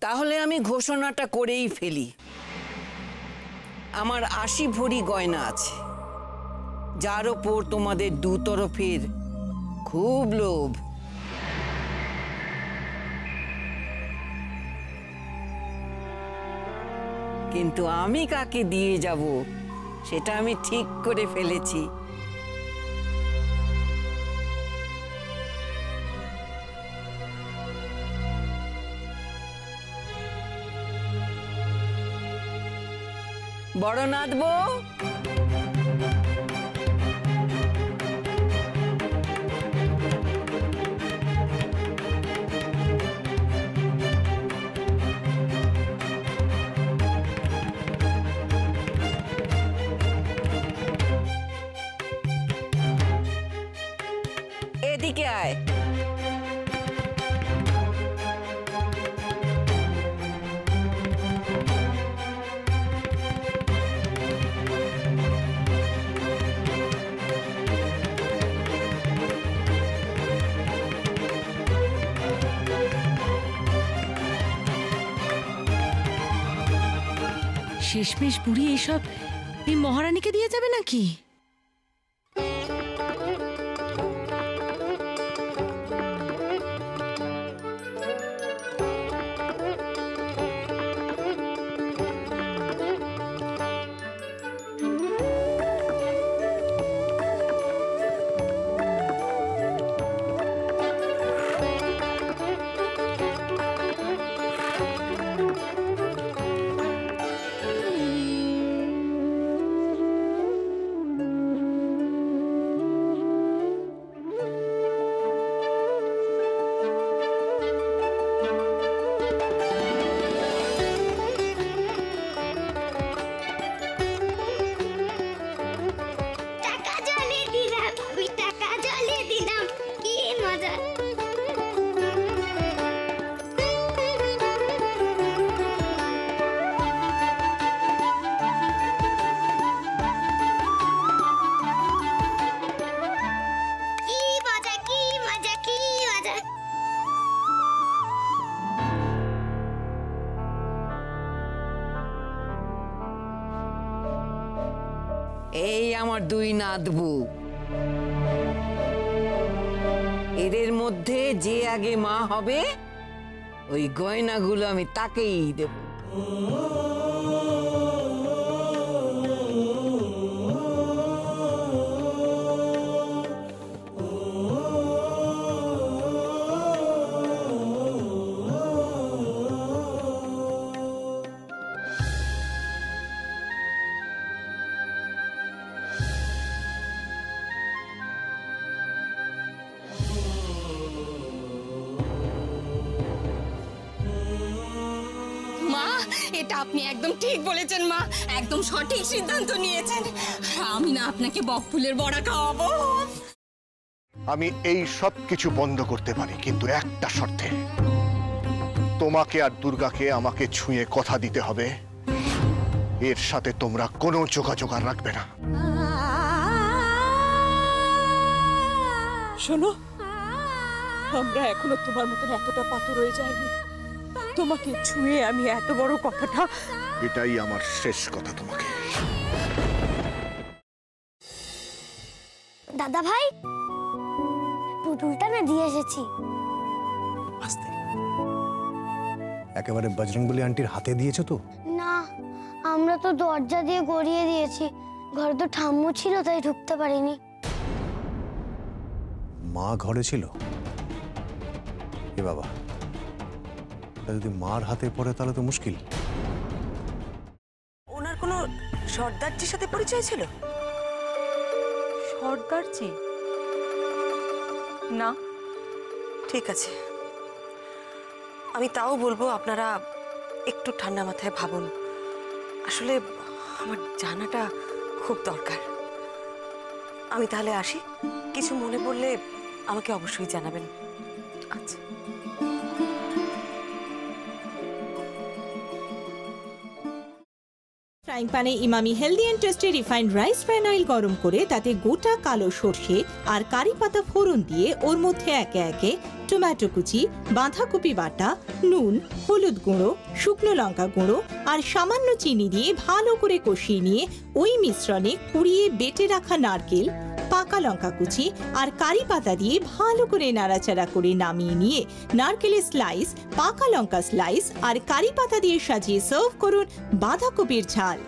তাহলে আমি ঘোষণাটা করেই ফেলি। আমার 80 ভরি গয়না আছে, যার ওপর তোমাদের দু তরফের খুব লোভ। কিন্তু আমি কাকে দিয়ে যাব সেটা আমি ঠিক করে ফেলেছি। বড় নাথবো, এদিকে আয়। শেষমেশ বুড়ি এসব এই মহারানীকে দিয়ে যাবে নাকি? এই আমার দুই নাতবু, এদের মধ্যে যে আগে মা হবে ওই গয়নাগুলো আমি তাকেই দেব। এটা আপনি একদম ঠিক বলেছেন মা, একদম সঠিক সিদ্ধান্ত নিয়েছেন। আমি না আপনাকে বকফুলের বড়া খাওয়াবো। আমি এই সব কিছু বন্ধ করতে পারি, কিন্তু একটা শর্তে। তোমাকে আর দুর্গাকে আমাকে ছুঁয়ে কথা দিতে হবে এর সাথে তোমরা কোনো যোগাযোগ আর রাখবে না। শোনো, আমরা এখনো তোমার মতন এতটা পাথর হয়ে যায়নি। তোমাকে ছুঁয়ে আমি এত বড় কথাটা, এটাই আমার শেষ কথা তোমাকে। দাদা ভাই, পুতুলটা না দিয়ে এসেছি। আস্তে, একেবারে বজরংবলী আন্টির হাতে দিয়েছো তো? না, আমরা তো দরজা দিয়ে গড়িয়ে দিয়েছি। ঘরে তো ঠাম্মু ছিল, তাই ঢুকতে পারিনি। মা ঘরে ছিল? এ বাবা, যদি মার হাতে পড়ে তাহলে তো মুশকিল। ওনার কোনো সর্দারজির সাথে পরিচয় ছিল? সর্দারজি? না, ঠিক আছে। আমি তাও বলবো আপনারা একটু ঠান্ডা মাথায় ভাবুন। আসলে আমার জানাটা খুব দরকার। আমি তাহলে আসি, কিছু মনে পড়লে আমাকে অবশ্যই জানাবেন। আচ্ছা। ফ্রাইং প্যানে Emami healthy and tasty refined rice bran oil গরম করে তাতে গোটা কালো সর্ষে আর কারি পাতা ফোড়ন দিয়ে ওর মধ্যে একে একে টমেটো কুচি, বাঁধাকপি বাটা, নুন, হলুদ গুঁড়ো, শুকনো লঙ্কা গুঁড়ো আর সামান্য চিনি দিয়ে ভালো করে কষিয়ে নিয়ে ওই মিশ্রণে কুড়িয়ে বেটে রাখা নারকেল, পাকা লঙ্কা কুচি আর কারি পাতা দিয়ে ভালো করে নাড়াচাড়া করে নামিয়ে নিয়ে নারকেলের স্লাইস, পাকা লঙ্কা স্লাইস আর কারি পাতা দিয়ে সাজিয়ে সার্ভ করুন বাঁধাকপির ঝাল।